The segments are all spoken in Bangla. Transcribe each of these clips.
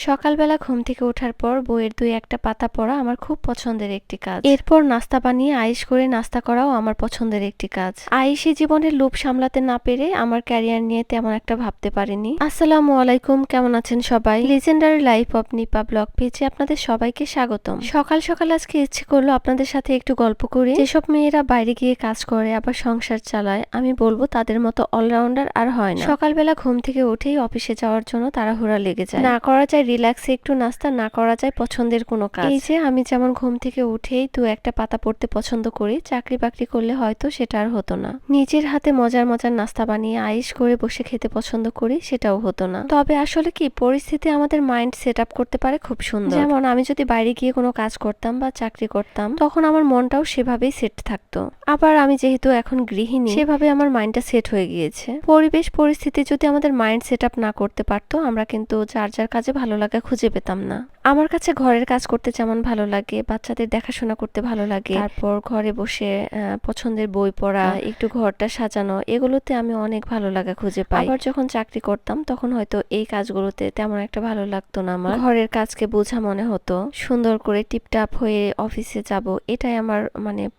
সকালবেলা ঘুম থেকে ওঠার পর বইয়ের ২-১টা পাতা পড়া আমার খুব পছন্দের একটি কাজ। এরপর নাস্তা বানিয়ে আয়েশ করে নাস্তা করাও আমার পছন্দের একটি কাজ। আয়েশি জীবনের লোভ সামলাতে না পেরে আমার ক্যারিয়ার নিয়ে তেমন একটা ভাবতে পারিনি। আসসালামু আলাইকুম, কেমন আছেন সবাই? Legendary life of Nipa blog পেজে আপনাদের সবাইকে স্বাগতম। সকাল সকাল আজকে ইচ্ছে করলো আপনাদের সাথে একটু গল্প করি। যেসব মেয়েরা বাইরে গিয়ে কাজ করে আবার সংসার চালায়, আমি বলবো তাদের মতো অলরাউন্ডার আর হয় না। সকালবেলা ঘুম থেকে উঠেই অফিসে যাওয়ার জন্য তাড়াহুড়া লেগে যায়। না করা যায় রিল্যাক্সে একটু নাস্তা, না করা যায় পছন্দের কোনো কাজ। এই যে আমি যেমন ঘুম থেকে উঠেই ২-১টা পাতা পড়তে পছন্দ করি, চাকরি বাকরি করলে হয়তো সেটা আর হতো না। নিজের হাতে মজার মজার নাস্তা বানিয়ে আয়েশ করে বসে খেতে পছন্দ করি, সেটাও হতো না। তবে আসলে কি পরিস্থিতি আমাদের মাইন্ড সেট আপ করতে পারে খুব সুন্দর। যেমন আমি যদি বাইরে গিয়ে কোনো কাজ করতাম বা চাকরি করতাম, তখন আমার মনটাও সেভাবেই সেট থাকতো। আবার আমি যেহেতু এখন গৃহিণী, সেভাবে আমার মাইন্ডটা সেট হয়ে গিয়েছে। পরিবেশ পরিস্থিতি যদি আমাদের মাইন্ড সেট আপ না করতে পারতো, আমরা কিন্তু যার যার কাজে ভালো লাগা খুঁজে পেতাম না। আমার কাছে ঘরের কাজ করতে যেমন ভালো লাগে, বাচ্চাদের দেখাশোনা করতে ভালো লাগে, তারপর ঘরে বসে পছন্দের বই পড়া, একটু ঘরটা সাজানো, এগুলোতে আমি অনেক ভালো লাগা খুঁজে পাই। আবার যখন চাকরি করতাম তখন হয়তো এই কাজগুলোতে তেমন একটা ভালো লাগতো না। আমার ঘরের কাজকে বোঝা মনে হতো, সুন্দর করে টিপটাপ হয়ে অফিসে যাব, এটাই আমার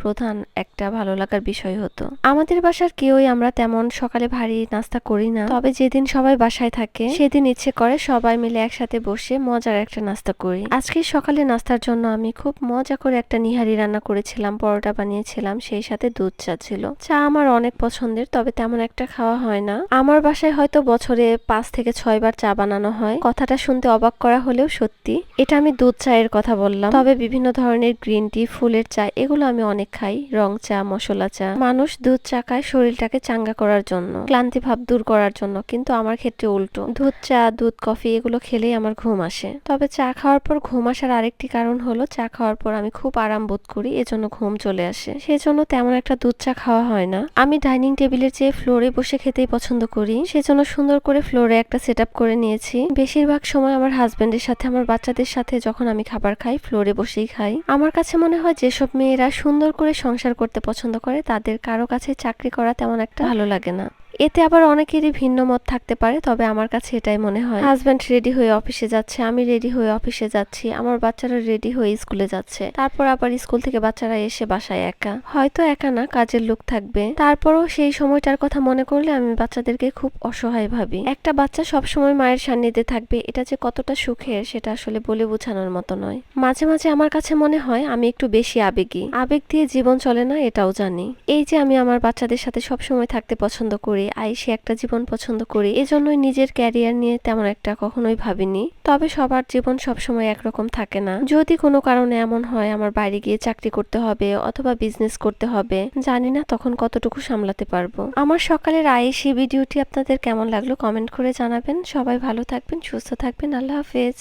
প্রধান একটা ভালো লাগার বিষয় হতো। আমাদের বাসার কেউই আমরা তেমন সকালে ভারী নাস্তা করি না, তবে যেদিন সবাই বাসায় থাকে সেদিন ইচ্ছে করে সবাই মিলে একসাথে বসে মজার একটা নাস্তা করি। আজকে সকালে নাস্তার জন্য আমি খুব মজা করে একটা নিহারি রান্না করেছিলাম, পরোটা বানিয়েছিলাম, সেই সাথে দুধ চা ছিল। চা আমার অনেক পছন্দের, তবে তেমন একটা খাওয়া হয় না। আমার বাসায় হয়তো বছরে ৫ থেকে ৬ বার চা বানানো হয়। কথাটা শুনতে অবাক করা হলেও সত্যি। এটা আমি দুধ চায়ের কথা বললাম, তবে বিভিন্ন ধরনের গ্রিন টি, ফুলের চা, এগুলো আমি অনেক খাই। রং চা, মশলা চা। মানুষ দুধ চা খায় শরীরটাকে চাঙ্গা করার জন্য, ক্লান্তি ভাব দূর করার জন্য, কিন্তু আমার ক্ষেত্রে উল্টো। দুধ চা, দুধ কফি এগুলো খেলেই আমার ঘুম আসে। তবে চা খাওয়ার পর ঘুম আসার আরেকটি কারণ হলো, চা খাওয়ার পর আমি খুব আরাম বোধ করি, এজন্য ঘুম চলে আসে। সেজন্য তেমন একটা দুধ চা খাওয়া হয় না। আমি ডাইনিং টেবিলের চেয়ে ফ্লোরে বসে খেতেই পছন্দ করি, সেজন্য সুন্দর করে ফ্লোরে একটা সেট আপ করে নিয়েছি। বেশিরভাগ সময় আমার হাজবেন্ডের সাথে, আমার বাচ্চাদের সাথে যখন আমি খাবার খাই, ফ্লোরে বসেই খাই। আমার কাছে মনে হয় যেসব মেয়েরা সুন্দর করে সংসার করতে পছন্দ করে, তাদের কারো কাছে চাকরি করা তেমন একটা ভালো লাগে না। এতে আবার অনেকেরই ভিন্ন মত থাকতে পারে, তবে আমার কাছে এটাই মনে হয়। হাজব্যান্ড রেডি হয়ে অফিসে যাচ্ছে, আমি রেডি হয়ে অফিসে যাচ্ছি, আমার বাচ্চারা রেডি হয়ে স্কুলে যাচ্ছে, তারপর আবার স্কুল থেকে বাচ্চারা এসে বাসায় একা, হয়তো একা না, কাজের লোক থাকবে। তারপরও সেই সময়টার কথা মনে করলে আমি বাচ্চাদেরকে খুব অসহায় ভাবি। একটা বাচ্চা সবসময় মায়ের সান্নিধ্যে থাকবে, এটা যে কতটা সুখের সেটা আসলে বলে বোঝানোর মতো নয়। মাঝে মাঝে আমার কাছে মনে হয় আমি একটু বেশি আবেগী। আবেগ দিয়ে জীবন চলে না, এটাও জানি। এই যে আমি আমার বাচ্চাদের সাথে সবসময় থাকতে পছন্দ করি, আয়েশি একটা জীবন পছন্দ করি, এজন্যই নিজের ক্যারিয়ার নিয়ে তেমন একটা কখনোই ভাবিনি। তবে সবার জীবন সবসময় একরকম থাকে না। যদি কোনো কারণে এমন হয় আমার বাইরে গিয়ে চাকরি করতে হবে অথবা বিজনেস করতে হবে, জানি না তখন কতটুকু সামলাতে পারবো। আমার সকালের আয়েশি ভিডিওটি আপনাদের কেমন লাগলো কমেন্ট করে জানাবেন। সবাই ভালো থাকবেন, সুস্থ থাকবেন। আল্লাহ হাফেজ।